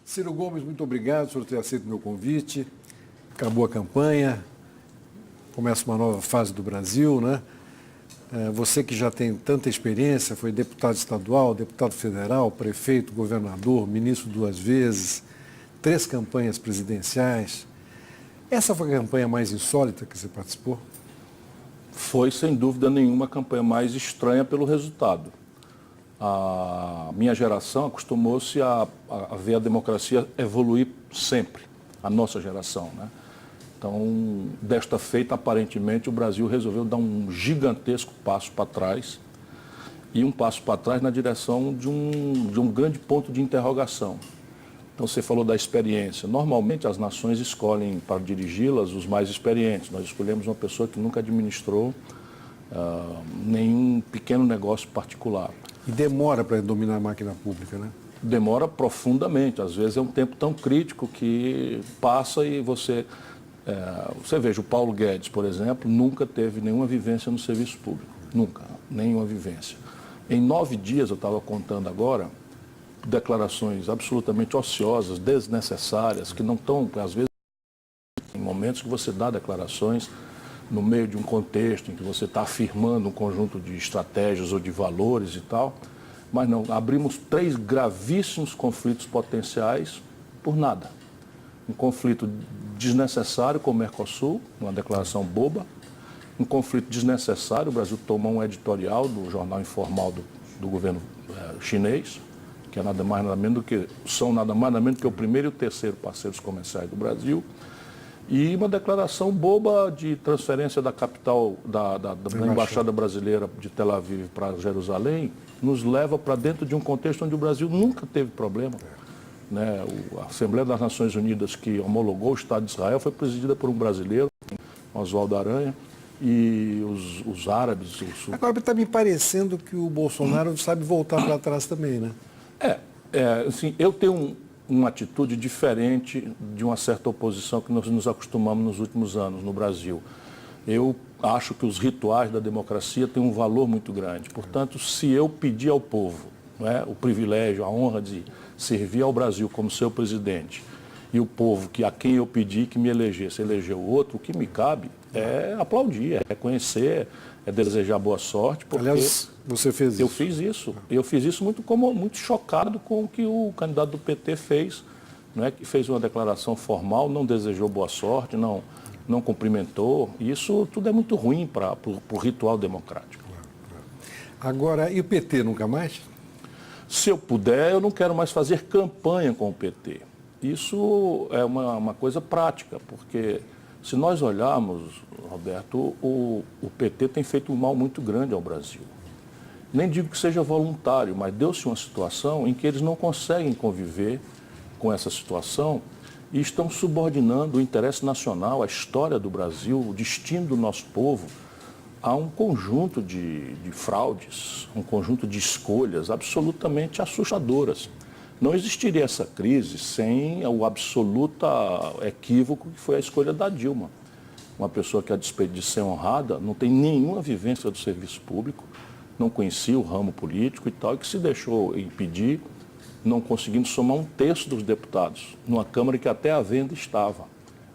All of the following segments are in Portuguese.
Ciro Gomes, muito obrigado por ter aceito o meu convite. Acabou a campanha, começa uma nova fase do Brasil, né? Você que já tem tanta experiência, foi deputado estadual, deputado federal, prefeito, governador, ministro 2 vezes, 3 campanhas presidenciais. Essa foi a campanha mais insólita que você participou? Foi, sem dúvida nenhuma, a campanha mais estranha pelo resultado. A minha geração acostumou-se a ver a democracia evoluir sempre, a nossa geração, né? Então, desta feita, aparentemente, o Brasil resolveu dar um gigantesco passo para trás e um passo para trás na direção de um grande ponto de interrogação. Então, você falou da experiência. Normalmente, as nações escolhem para dirigi-las os mais experientes. Nós escolhemos uma pessoa que nunca administrou nenhum pequeno negócio particular. E demora para dominar a máquina pública, né? Demora profundamente. Às vezes é um tempo tão crítico que passa e você veja, o Paulo Guedes, por exemplo, nunca teve nenhuma vivência no serviço público. Nunca, nenhuma vivência. Em 9 dias, eu estava contando agora, declarações absolutamente ociosas, desnecessárias, que não estão, às vezes, em momentos que você dá declarações no meio de um contexto em que você está afirmando um conjunto de estratégias ou de valores e tal, mas não, abrimos 3 gravíssimos conflitos potenciais por nada. Um conflito desnecessário com o Mercosul, uma declaração boba, um conflito desnecessário, o Brasil tomou um editorial do jornal informal do governo chinês, que é nada mais nada menos do que, são nada mais nada menos do que o primeiro e o terceiro parceiros comerciais do Brasil, e uma declaração boba de transferência da capital, da Embaixada Brasileira de Tel Aviv para Jerusalém, nos leva para dentro de um contexto onde o Brasil nunca teve problema. Né? A Assembleia das Nações Unidas, que homologou o Estado de Israel, foi presidida por um brasileiro, Oswaldo Aranha, e os árabes... Agora está me parecendo que o Bolsonaro sabe voltar para trás também, né? Assim, eu tenho uma atitude diferente de uma certa oposição que nós nos acostumamos nos últimos anos no Brasil. Eu acho que os rituais da democracia têm um valor muito grande. Portanto, se eu pedir ao povo, né, o privilégio, a honra de servir ao Brasil como seu presidente, e o povo a quem eu pedi que me elegesse, elegeu outro, o que me cabe é aplaudir, é reconhecer, é desejar boa sorte, porque... Aliás, você fez isso. Eu fiz isso muito chocado com o que o candidato do PT fez, não é, que fez uma declaração formal, não desejou boa sorte, não cumprimentou. Isso tudo é muito ruim para o ritual democrático. Agora, e o PT nunca mais? Se eu puder, eu não quero mais fazer campanha com o PT. Isso é uma coisa prática, porque se nós olharmos, Roberto, o PT tem feito um mal muito grande ao Brasil. Nem digo que seja voluntário, mas deu-se uma situação em que eles não conseguem conviver com essa situação e estão subordinando o interesse nacional, a história do Brasil, o destino do nosso povo, a um conjunto de fraudes, um conjunto de escolhas absolutamente assustadoras. Não existiria essa crise sem o absoluto equívoco que foi a escolha da Dilma. Uma pessoa que, a despeito de ser honrada, não tem nenhuma vivência do serviço público, não conhecia o ramo político e tal, e que se deixou impedir, não conseguindo somar 1/3 dos deputados, numa Câmara que até à venda estava,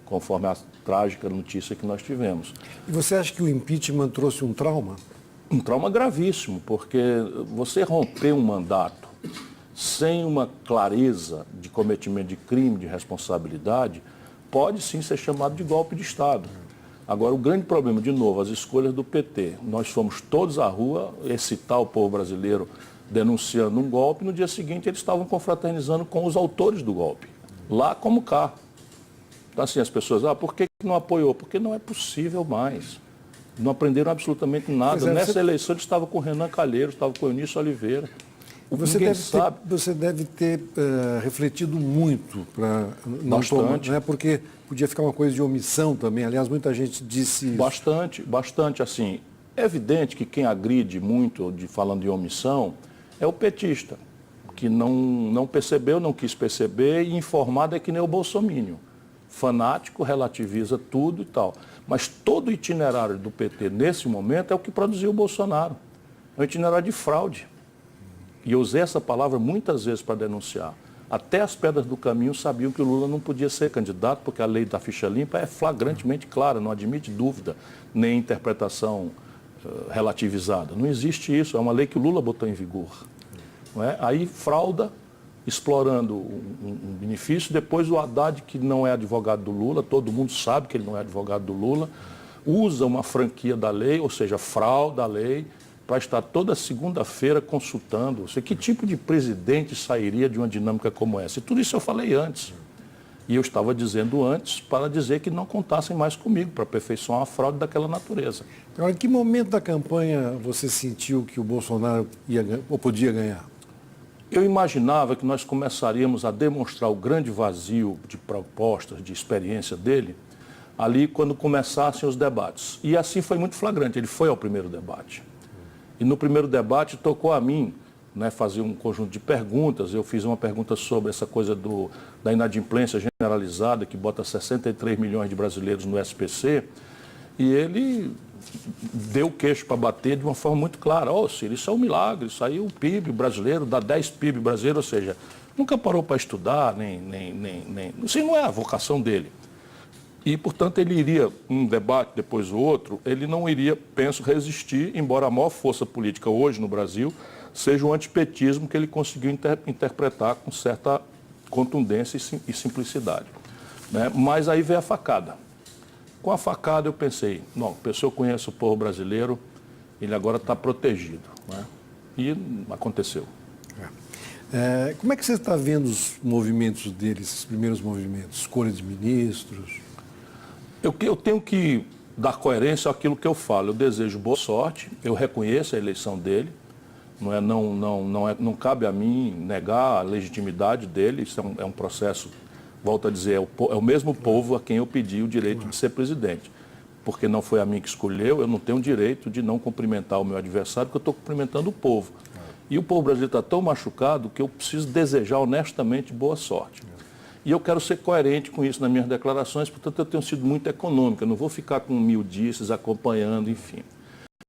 conforme a trágica notícia que nós tivemos. E você acha que o impeachment trouxe um trauma? Um trauma gravíssimo, porque você romper um mandato sem uma clareza de cometimento de crime, de responsabilidade, pode sim ser chamado de golpe de Estado. Agora, o grande problema, de novo, as escolhas do PT. Nós fomos todos à rua excitar o povo brasileiro denunciando um golpe, no dia seguinte eles estavam confraternizando com os autores do golpe, lá como cá. Então, assim, as pessoas, por que não apoiou? Porque não é possível mais. Não aprenderam absolutamente nada. Nessa eleição eles estavam com o Renan Calheiros, estavam com o Eunício Oliveira. Você deve ter refletido muito para não tomar, né? Porque podia ficar uma coisa de omissão também. Aliás, muita gente disse isso. Bastante. Assim, é evidente que quem agride muito, falando de omissão, é o petista, que não percebeu, não quis perceber, e informado é que nem o bolsomínio. Fanático, relativiza tudo e tal. Mas todo o itinerário do PT nesse momento é o que produziu o Bolsonaro. É um itinerário de fraude. E eu usei essa palavra muitas vezes para denunciar. Até as pedras do caminho sabiam que o Lula não podia ser candidato, porque a lei da ficha limpa é flagrantemente clara, não admite dúvida, nem interpretação relativizada. Não existe isso, é uma lei que o Lula botou em vigor. Não é? Aí frauda, explorando um benefício, depois o Haddad, que não é advogado do Lula, todo mundo sabe que ele não é advogado do Lula, usa uma franquia da lei, ou seja, frauda a lei, para estar toda segunda-feira consultando. Que tipo de presidente sairia de uma dinâmica como essa? E tudo isso eu falei antes. E eu estava dizendo antes para dizer que não contassem mais comigo para aperfeiçoar uma fraude daquela natureza. Agora, em que momento da campanha você sentiu que o Bolsonaro ia ou podia ganhar? Eu imaginava que nós começaríamos a demonstrar o grande vazio de propostas, de experiência dele, ali quando começassem os debates. E assim foi muito flagrante, ele foi ao primeiro debate. E no primeiro debate tocou a mim, né, fazer um conjunto de perguntas. Eu fiz uma pergunta sobre essa coisa da inadimplência generalizada, que bota 63 milhões de brasileiros no SPC, e ele deu o queixo para bater de uma forma muito clara. Ciro, isso é um milagre, isso aí o PIB brasileiro dá 10 PIB brasileiro, ou seja, nunca parou para estudar, isso não é a vocação dele. E, portanto, ele iria, um debate depois o outro, ele não iria, penso, resistir, embora a maior força política hoje no Brasil seja o antipetismo que ele conseguiu interpretar com certa contundência e simplicidade. Né? Mas aí veio a facada. Com a facada eu pensei, não, se eu conheço o povo brasileiro, ele agora está protegido. Né? E aconteceu. Como é que você está vendo os movimentos dele, esses primeiros movimentos, escolha de ministros? Eu tenho que dar coerência àquilo que eu falo. Eu desejo boa sorte, eu reconheço a eleição dele, não cabe a mim negar a legitimidade dele, isso é um processo, volto a dizer, é o mesmo povo a quem eu pedi o direito de ser presidente. Porque não foi a mim que escolheu, eu não tenho o direito de não cumprimentar o meu adversário, porque eu estou cumprimentando o povo. E o povo brasileiro está tão machucado que eu preciso desejar honestamente boa sorte. E eu quero ser coerente com isso nas minhas declarações, portanto eu tenho sido muito econômica, não vou ficar com miudices acompanhando, enfim.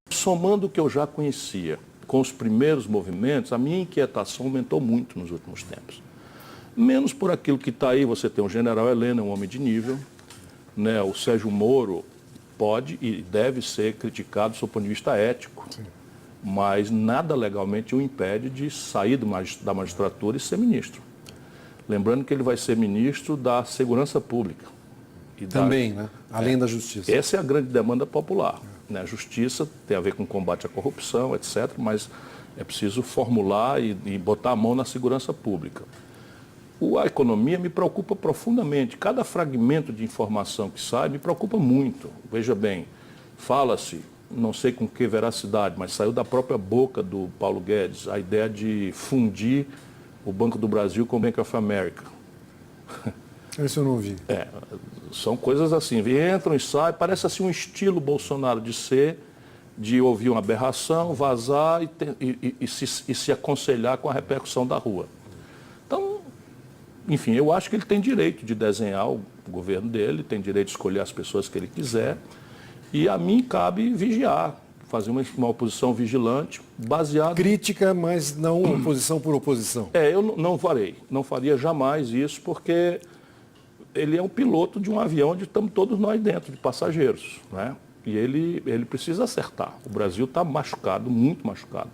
Somando o que eu já conhecia com os primeiros movimentos, a minha inquietação aumentou muito nos últimos tempos. Menos por aquilo que está aí, você tem o general Helena, um homem de nível, né? O Sérgio Moro pode e deve ser criticado do seu ponto de vista ético, sim, mas nada legalmente o impede de sair da magistratura e ser ministro. Lembrando que ele vai ser ministro da Segurança Pública. Também, né? Além da Justiça. Essa é a grande demanda popular. Né? A Justiça tem a ver com combate à corrupção, etc., mas é preciso formular e botar a mão na segurança pública. A economia me preocupa profundamente. Cada fragmento de informação que sai me preocupa muito. Veja bem, fala-se, não sei com que veracidade, mas saiu da própria boca do Paulo Guedes a ideia de fundir o Banco do Brasil com o Bank of America. Isso eu não vi. São coisas assim, entram e saem, parece assim um estilo Bolsonaro de ser, de ouvir uma aberração, vazar e se aconselhar com a repercussão da rua. Então, enfim, eu acho que ele tem direito de desenhar o governo dele, tem direito de escolher as pessoas que ele quiser, e a mim cabe vigiar, fazer uma oposição vigilante, baseada... Crítica, mas não oposição por oposição. Eu não faria jamais isso, porque ele é um piloto de um avião onde estamos todos nós dentro, de passageiros, né? E ele precisa acertar. O Brasil está machucado, muito machucado.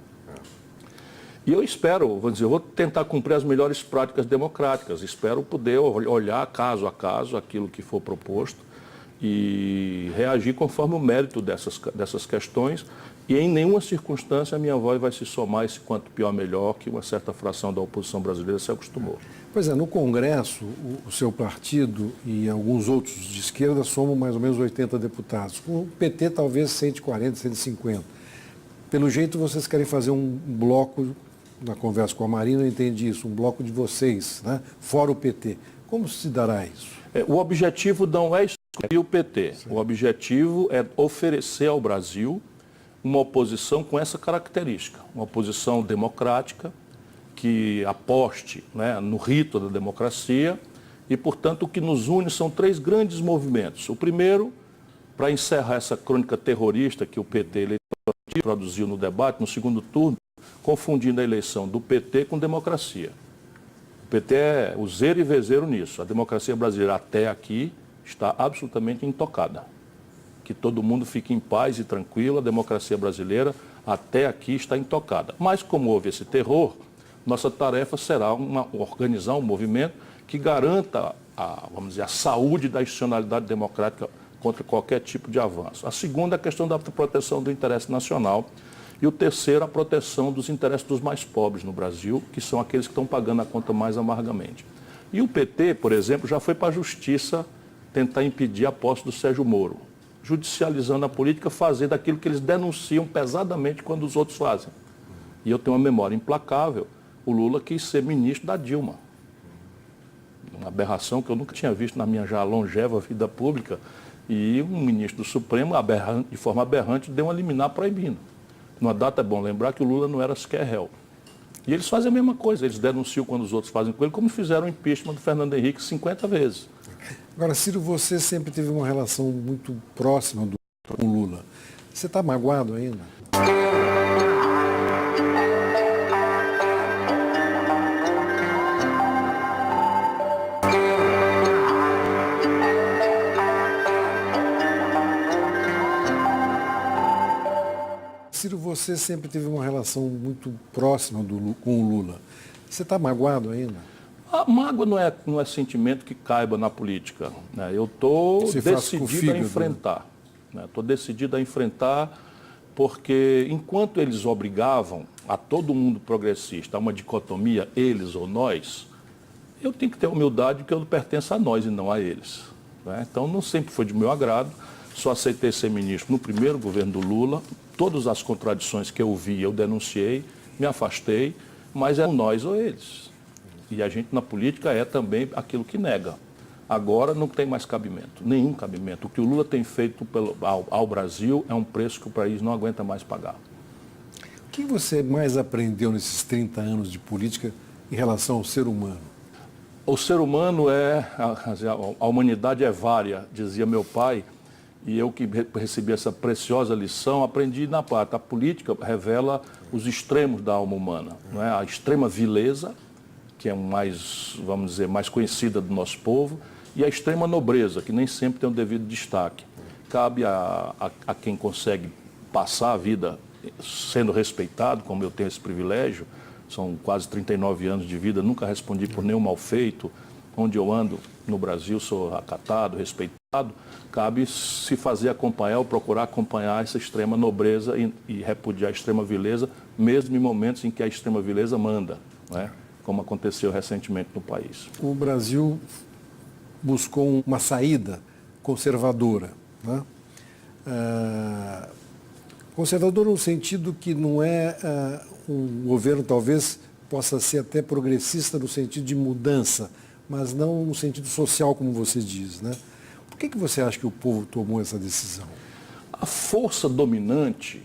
E eu espero, eu vou tentar cumprir as melhores práticas democráticas, espero poder olhar caso a caso aquilo que for proposto e reagir conforme o mérito dessas questões, e em nenhuma circunstância a minha voz vai se somar esse quanto pior melhor que uma certa fração da oposição brasileira se acostumou. Pois é, no Congresso, o seu partido e alguns outros de esquerda somam mais ou menos 80 deputados. O PT talvez 140, 150. Pelo jeito vocês querem fazer um bloco, na conversa com a Marina eu entendi isso, um bloco de vocês, né? Fora o PT. Como se dará isso? O objetivo não é excluir o PT. Sim. O objetivo é oferecer ao Brasil uma oposição com essa característica, uma oposição democrática, que aposte, né, no rito da democracia, e, portanto, o que nos une são três grandes movimentos. O primeiro, para encerrar essa crônica terrorista que o PT produziu no debate, no segundo turno, confundindo a eleição do PT com democracia. O PT é o zero e vezeiro nisso. A democracia brasileira até aqui está absolutamente intocada. Que todo mundo fique em paz e tranquilo, a democracia brasileira até aqui está intocada. Mas como houve esse terror, nossa tarefa será organizar um movimento que garanta vamos dizer, a saúde da institucionalidade democrática contra qualquer tipo de avanço. A segunda é a questão da proteção do interesse nacional. E o terceiro, a proteção dos interesses dos mais pobres no Brasil, que são aqueles que estão pagando a conta mais amargamente. E o PT, por exemplo, já foi para a justiça tentar impedir a posse do Sérgio Moro, judicializando a política, fazendo aquilo que eles denunciam pesadamente quando os outros fazem. E eu tenho uma memória implacável, o Lula quis ser ministro da Dilma. Uma aberração que eu nunca tinha visto na minha já longeva vida pública, e um ministro do Supremo, de forma aberrante, deu uma liminar proibindo. Numa data é bom lembrar que o Lula não era sequer réu. E eles fazem a mesma coisa, eles denunciam quando os outros fazem com ele, como fizeram o impeachment do Fernando Henrique 50 vezes. Agora, Ciro, você sempre teve uma relação muito próxima com o Lula. Você está magoado ainda? Ciro, você sempre teve uma relação muito próxima com o Lula. Você está magoado ainda? A mágoa não é sentimento que caiba na política, né? Eu estou decidido a enfrentar. Estou decidido a enfrentar porque enquanto eles obrigavam a todo mundo progressista a uma dicotomia, eles ou nós, eu tenho que ter humildade porque eu não pertenço a nós e não a eles, né? Então não sempre foi de meu agrado, só aceitei ser ministro no primeiro governo do Lula. Todas as contradições que eu vi, eu denunciei, me afastei, mas é nós ou eles. E a gente na política é também aquilo que nega. Agora não tem mais cabimento, nenhum cabimento. O que o Lula tem feito ao Brasil é um preço que o país não aguenta mais pagar. O que você mais aprendeu nesses 30 anos de política em relação ao ser humano? O ser humano a humanidade é vária, dizia meu pai. E eu que recebi essa preciosa lição, aprendi na parte. A política revela os extremos da alma humana, não é? A extrema vileza, que é vamos dizer, mais conhecida do nosso povo, e a extrema nobreza, que nem sempre tem o devido destaque. Cabe a quem consegue passar a vida sendo respeitado, como eu tenho esse privilégio, são quase 39 anos de vida, nunca respondi por nenhum mal feito, onde eu ando no Brasil sou acatado, respeitado, cabe se fazer acompanhar ou procurar acompanhar essa extrema nobreza e repudiar a extrema vileza, mesmo em momentos em que a extrema vileza manda, né? Como aconteceu recentemente no país. O Brasil buscou uma saída conservadora, né? Conservador no sentido que não é um governo talvez possa ser até progressista no sentido de mudança, mas não no sentido social, como você diz, né? Por que você acha que o povo tomou essa decisão? A força dominante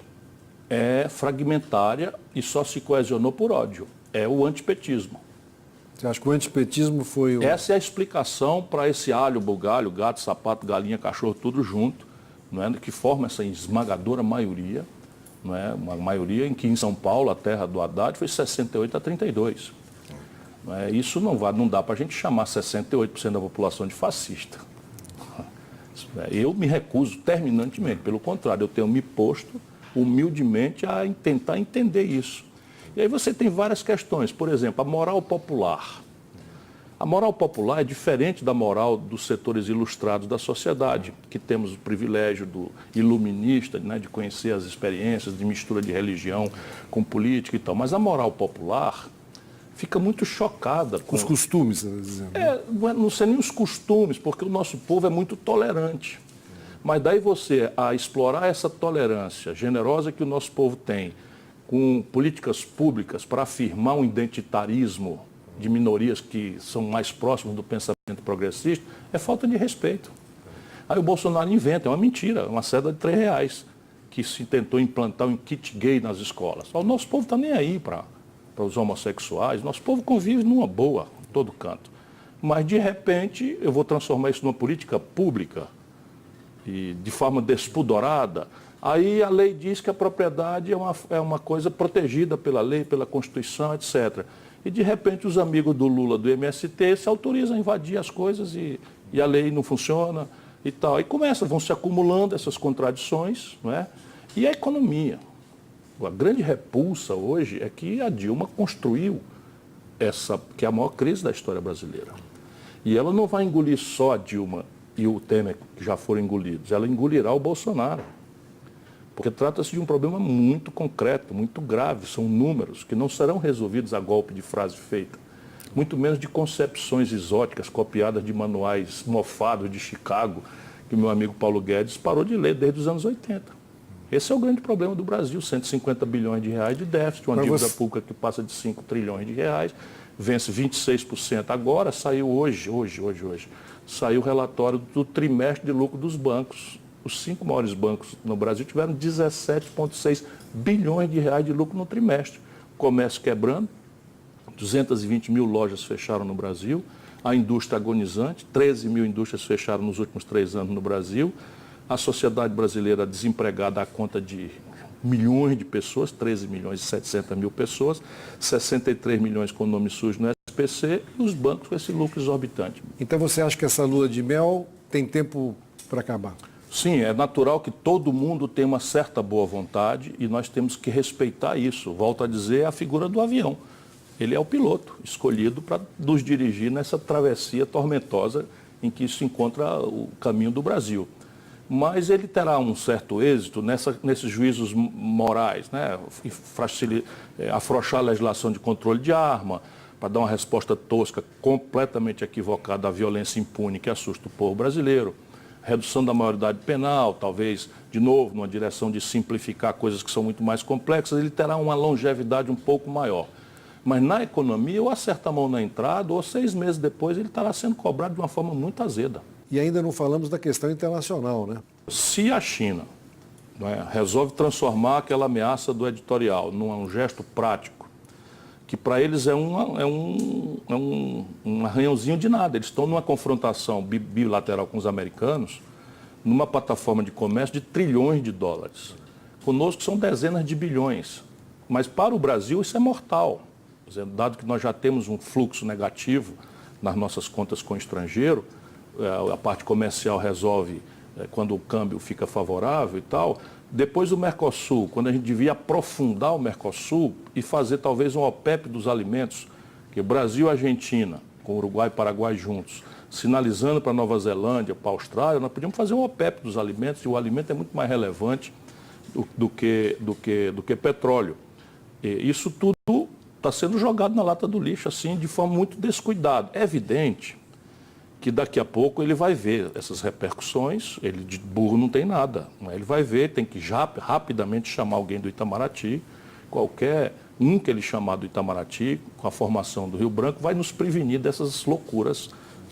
é fragmentária e só se coesionou por ódio. É o antipetismo. Você acha que o antipetismo foi o... Essa é a explicação para esse alho, bugalho, gato, sapato, galinha, cachorro, tudo junto, não é? Que forma essa esmagadora maioria, não é? Uma maioria em que em São Paulo, a terra do Haddad, foi 68-32. Não é? Isso não dá para a gente chamar 68% da população de fascista. Eu me recuso terminantemente, pelo contrário, eu tenho me posto humildemente a tentar entender isso. E aí você tem várias questões, por exemplo, a moral popular. A moral popular é diferente da moral dos setores ilustrados da sociedade, que temos o privilégio do iluminista, né, de conhecer as experiências de mistura de religião com política e tal. Mas a moral popular fica muito chocada com os costumes, você está dizendo. Não sei nem os costumes, porque o nosso povo é muito tolerante. Mas daí você, a explorar essa tolerância generosa que o nosso povo tem, com políticas públicas para afirmar um identitarismo de minorias que são mais próximas do pensamento progressista, é falta de respeito. Aí o Bolsonaro inventa, é uma mentira, uma seda de R$3, que se tentou implantar um kit gay nas escolas. O nosso povo está nem aí para os homossexuais, nosso povo convive numa boa, em todo canto. Mas, de repente, eu vou transformar isso numa política pública, e de forma despudorada. Aí a lei diz que a propriedade é uma coisa protegida pela lei, pela Constituição, etc. e de repente os amigos do Lula, do MST, se autorizam a invadir as coisas e a lei não funciona e tal. Aí vão se acumulando essas contradições, não é? E a economia. A grande repulsa hoje é que a Dilma construiu essa, que é a maior crise da história brasileira. E ela não vai engolir só a Dilma e o Temer, que já foram engolidos, ela engolirá o Bolsonaro. Porque trata-se de um problema muito concreto, muito grave, são números que não serão resolvidos a golpe de frase feita, muito menos de concepções exóticas copiadas de manuais mofados de Chicago, que o meu amigo Paulo Guedes parou de ler desde os anos 80. Esse é o grande problema do Brasil, 150 bilhões de reais de déficit, uma dívida pública que passa de 5 trilhões de reais, vence 26% agora, saiu hoje, saiu o relatório do trimestre de lucro dos bancos. Os 5 maiores bancos no Brasil tiveram 17,6 bilhões de reais de lucro no trimestre. O comércio quebrando, 220 mil lojas fecharam no Brasil, a indústria agonizante, 13 mil indústrias fecharam nos últimos 3 anos no Brasil, a sociedade brasileira desempregada à conta de milhões de pessoas, 13 milhões e 700 mil pessoas, 63 milhões com nome sujo no SPC e os bancos com esse lucro exorbitante. Então você acha que essa lua de mel tem tempo para acabar? Sim, é natural que todo mundo tenha uma certa boa vontade e nós temos que respeitar isso. Volto a dizer, é a figura do avião. Ele é o piloto escolhido para nos dirigir nessa travessia tormentosa em que se encontra o caminho do Brasil. Mas ele terá um certo êxito nesses juízos morais, né? Afrouxar a legislação de controle de arma, para dar uma resposta tosca, completamente equivocada à violência impune que assusta o povo brasileiro. Redução da maioridade penal, talvez, de novo, numa direção de simplificar coisas que são muito mais complexas, ele terá uma longevidade um pouco maior. Mas na economia, ou acerta a mão na entrada, ou 6 meses depois ele estará sendo cobrado de uma forma muito azeda. E ainda não falamos da questão internacional, né? Se a China, não é, resolve transformar aquela ameaça do editorial num gesto prático, que para eles é um arranhãozinho de nada. Eles estão numa confrontação bilateral com os americanos, numa plataforma de comércio de trilhões de dólares. Conosco são dezenas de bilhões. Mas para o Brasil isso é mortal. Dado que nós já temos um fluxo negativo nas nossas contas com o estrangeiro, a parte comercial resolve quando o câmbio fica favorável e tal. Depois o Mercosul, quando a gente devia aprofundar o Mercosul e fazer talvez um OPEP dos alimentos, que Brasil e Argentina, com Uruguai e Paraguai juntos, sinalizando para Nova Zelândia, para a Austrália, nós podíamos fazer um OPEP dos alimentos, e o alimento é muito mais relevante do que petróleo. E isso tudo está sendo jogado na lata do lixo, assim, de forma muito descuidada. É evidente que daqui a pouco ele vai ver essas repercussões, ele de burro não tem nada, mas ele vai ver, tem que já rapidamente chamar alguém do Itamaraty, qualquer um que ele chamar do Itamaraty, com a formação do Rio Branco, vai nos prevenir dessas loucuras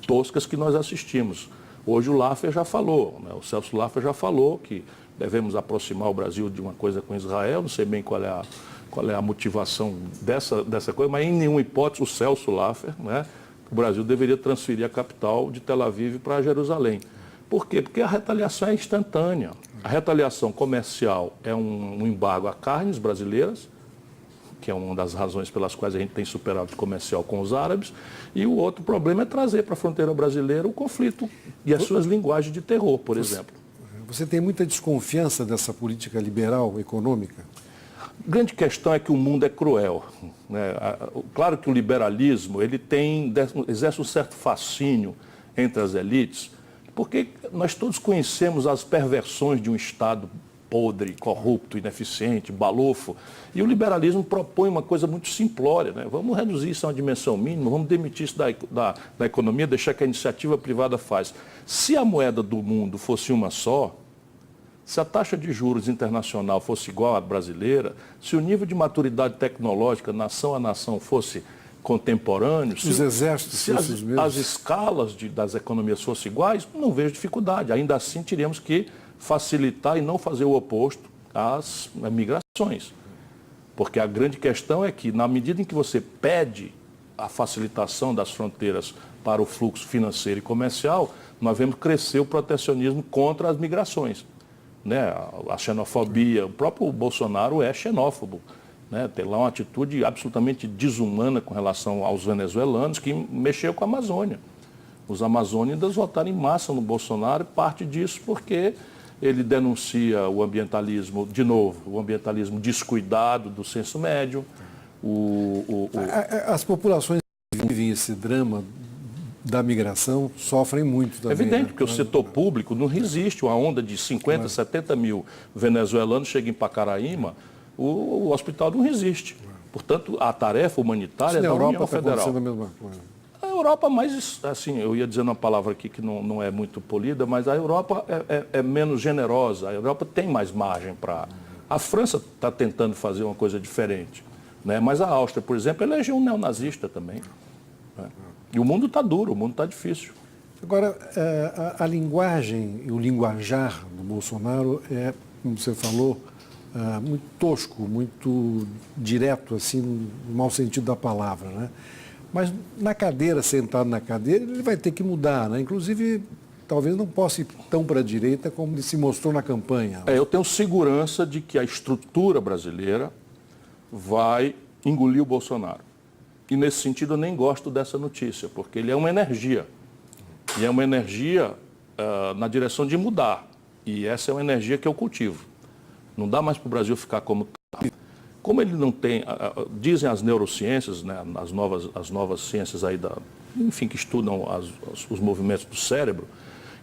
toscas que nós assistimos. Hoje o Laffer já falou, né? O Celso Laffer já falou que devemos aproximar o Brasil de uma coisa com Israel, não sei bem qual é a motivação dessa coisa, mas em nenhuma hipótese o Celso Laffer, né? O Brasil deveria transferir a capital de Tel Aviv para Jerusalém. Por quê? Porque a retaliação é instantânea. A retaliação comercial é um embargo a carnes brasileiras, que é uma das razões pelas quais a gente tem superávit comercial com os árabes, e o outro problema é trazer para a fronteira brasileira o conflito e as suas linguagens de terror, por exemplo. Você tem muita desconfiança dessa política liberal econômica? A grande questão é que o mundo é cruel, né? Claro que o liberalismo exerce um certo fascínio entre as elites, porque nós todos conhecemos as perversões de um Estado podre, corrupto, ineficiente, balofo, e o liberalismo propõe uma coisa muito simplória, né? Vamos reduzir isso a uma dimensão mínima, vamos demitir isso da economia, deixar que a iniciativa privada faz. Se a moeda do mundo fosse uma só, se a taxa de juros internacional fosse igual à brasileira, se o nível de maturidade tecnológica, nação a nação, fosse contemporâneo, os exércitos se as escalas das economias fossem iguais, não vejo dificuldade. Ainda assim, teríamos que facilitar e não fazer o oposto às migrações. Porque a grande questão é que, na medida em que você pede a facilitação das fronteiras para o fluxo financeiro e comercial, nós vemos crescer o protecionismo contra as migrações. Né? A xenofobia, o próprio Bolsonaro é xenófobo. né? Tem lá uma atitude absolutamente desumana com relação aos venezuelanos, que mexeu com a Amazônia. Os amazônidas votaram em massa no Bolsonaro, parte disso porque ele denuncia o ambientalismo, de novo, o ambientalismo descuidado do senso médio. As populações que vivem esse drama da migração sofrem muito também. É evidente, né? porque o setor público não resiste. Uma onda de 50, 70 mil venezuelanos chega em Pacaraíma, o hospital não resiste. Portanto, a tarefa humanitária é da União Federal. A mesma coisa. A Europa, mais, assim, eu ia dizendo uma palavra aqui que não é muito polida, mas a Europa é menos generosa. A Europa tem mais margem para... A França está tentando fazer uma coisa diferente, né? Mas a Áustria, por exemplo, elegeu um neonazista também, né? E o mundo está duro, o mundo está difícil. Agora, a linguagem e o linguajar do Bolsonaro é, como você falou, muito tosco, muito direto, assim, no mau sentido da palavra, né? Mas na cadeira, sentado na cadeira, ele vai ter que mudar, né? Inclusive, talvez não possa ir tão para a direita como ele se mostrou na campanha. Eu tenho segurança de que a estrutura brasileira vai engolir o Bolsonaro. E nesse sentido eu nem gosto dessa notícia, porque ele é uma energia. E é uma energia na direção de mudar. E essa é uma energia que eu cultivo. Não dá mais para o Brasil ficar como está. Como ele não tem, dizem as neurociências, né, as novas ciências aí enfim, que estudam os movimentos do cérebro,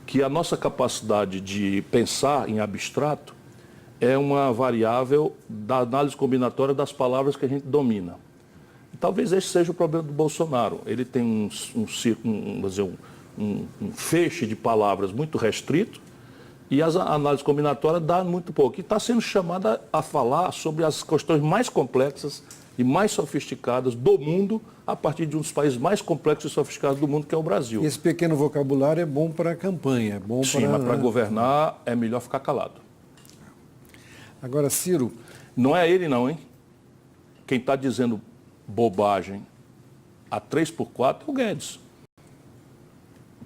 que a nossa capacidade de pensar em abstrato é uma variável da análise combinatória das palavras que a gente domina. E talvez esse seja o problema do Bolsonaro. Ele tem um feixe de palavras muito restrito, e as análises combinatórias dão muito pouco. E está sendo chamada a falar sobre as questões mais complexas e mais sofisticadas do mundo, a partir de um dos países mais complexos e sofisticados do mundo, que é o Brasil. E esse pequeno vocabulário é bom para a campanha, é bom para... Sim, mas para governar é melhor ficar calado. Agora, Ciro... Não é ele não, hein? Quem está dizendo bobagem a 3x4 é o Guedes.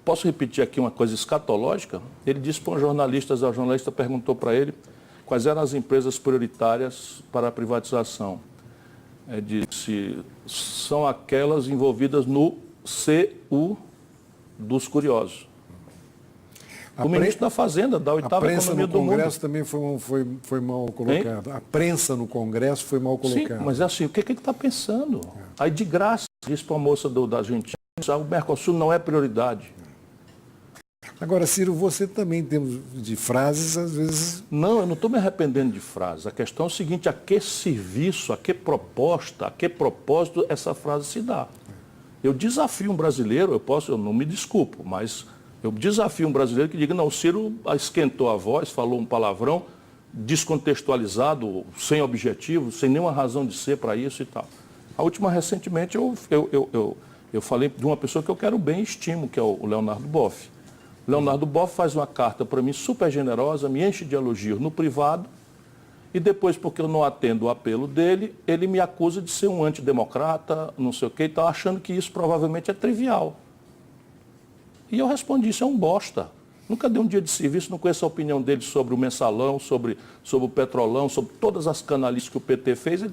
Posso repetir aqui uma coisa escatológica? Ele disse para um jornalista, a jornalista perguntou para ele quais eram as empresas prioritárias para a privatização. Ele disse, são aquelas envolvidas no CU dos curiosos. O ministro da Fazenda, da oitava economia do mundo. A prensa no Congresso também foi mal colocada. A prensa no Congresso foi mal colocada. Sim, mas é assim, o que ele está pensando? Aí de graça, disse para a moça da Argentina, o Mercosul não é prioridade. Agora, Ciro, você também tem de frases, às vezes... Não, eu não estou me arrependendo de frases. A questão é o seguinte, a que serviço, a que proposta, a que propósito essa frase se dá? Eu desafio um brasileiro, eu não me desculpo, mas eu desafio um brasileiro que diga, não, o Ciro esquentou a voz, falou um palavrão descontextualizado, sem objetivo, sem nenhuma razão de ser para isso e tal. A última, recentemente, eu falei de uma pessoa que eu quero bem e estimo, que é o Leonardo Boff. Leonardo Boff faz uma carta para mim super generosa, me enche de elogios no privado, e depois, porque eu não atendo o apelo dele, ele me acusa de ser um antidemocrata, não sei o que, e tal, achando que isso provavelmente é trivial. E eu respondi, isso é um bosta. Nunca dei um dia de serviço, não conheço a opinião dele sobre o mensalão, sobre o petrolão, sobre todas as canalices que o PT fez.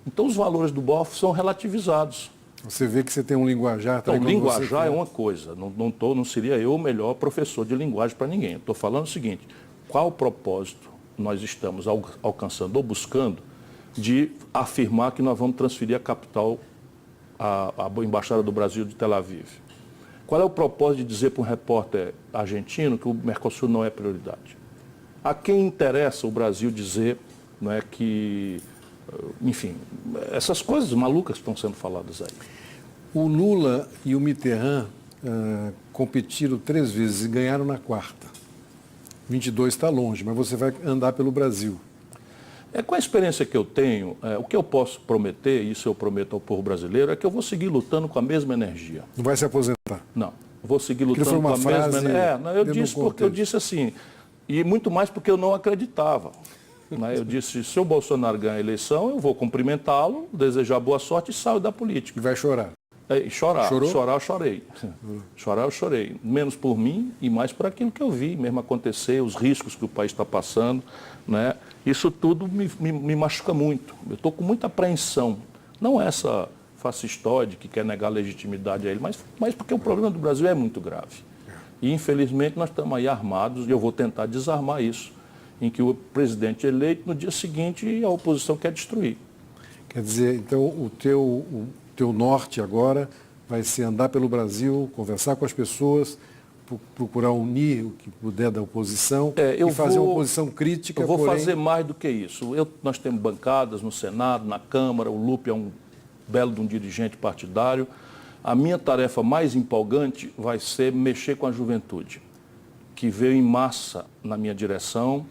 Então os valores do Boff são relativizados. Você vê que você tem um linguajar... Então, linguajar é uma coisa. Não seria eu o melhor professor de linguagem para ninguém. Estou falando o seguinte, qual o propósito nós estamos alcançando ou buscando de afirmar que nós vamos transferir a capital à Embaixada do Brasil de Tel Aviv? Qual é o propósito de dizer para um repórter argentino que o Mercosul não é prioridade? A quem interessa o Brasil dizer, não é, que... Enfim, essas coisas malucas que estão sendo faladas aí. O Lula e o Mitterrand competiram 3 vezes e ganharam na 4ª. 22 está longe, mas você vai andar pelo Brasil. Com a experiência que eu tenho, o que eu posso prometer, e isso eu prometo ao povo brasileiro, é que eu vou seguir lutando com a mesma energia. Não vai se aposentar? Não, vou seguir lutando com a mesma energia. Eu disse porque eu disse assim, e muito mais porque eu não acreditava. Eu disse, se o Bolsonaro ganhar a eleição, eu vou cumprimentá-lo, desejar boa sorte e saio da política. E vai chorar? Chorar. Chorou? Chorar eu chorei. Chorar eu chorei. Menos por mim e mais por aquilo que eu vi mesmo acontecer, os riscos que o país está passando, né? Isso tudo me machuca muito. Eu estou com muita apreensão. Não essa fascistoide que quer negar legitimidade a ele, mas porque o problema do Brasil é muito grave. E, infelizmente, nós estamos aí armados, e eu vou tentar desarmar isso, em que o presidente é eleito, no dia seguinte, a oposição quer destruir. Quer dizer, então, o teu norte agora vai ser andar pelo Brasil, conversar com as pessoas, procurar unir o que puder da oposição e fazer uma oposição crítica. Eu vou fazer mais do que isso. Nós temos bancadas no Senado, na Câmara, o Lupe é um belo de um dirigente partidário. A minha tarefa mais empolgante vai ser mexer com a juventude, que veio em massa na minha direção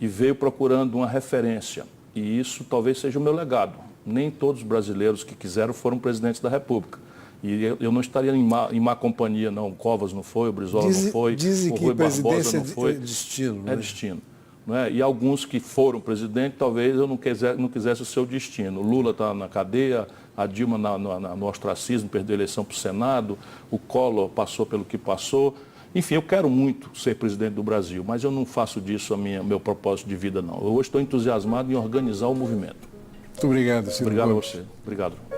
e veio procurando uma referência. E isso talvez seja o meu legado. Nem todos os brasileiros que quiseram foram presidentes da República. E eu não estaria em má companhia, não. O Covas não foi, o Brizola não foi, dizem o que Rui Barbosa presidência não foi. É destino. Né? É destino. Não é? E alguns que foram presidente, talvez eu não quisesse o seu destino. O Lula está na cadeia, a Dilma no ostracismo, perdeu a eleição para o Senado, o Collor passou pelo que passou. Enfim, eu quero muito ser presidente do Brasil, mas eu não faço disso meu propósito de vida, não. Eu hoje estou entusiasmado em organizar o movimento. Muito obrigado, Ciro Obrigado Gomes. a você. Obrigado.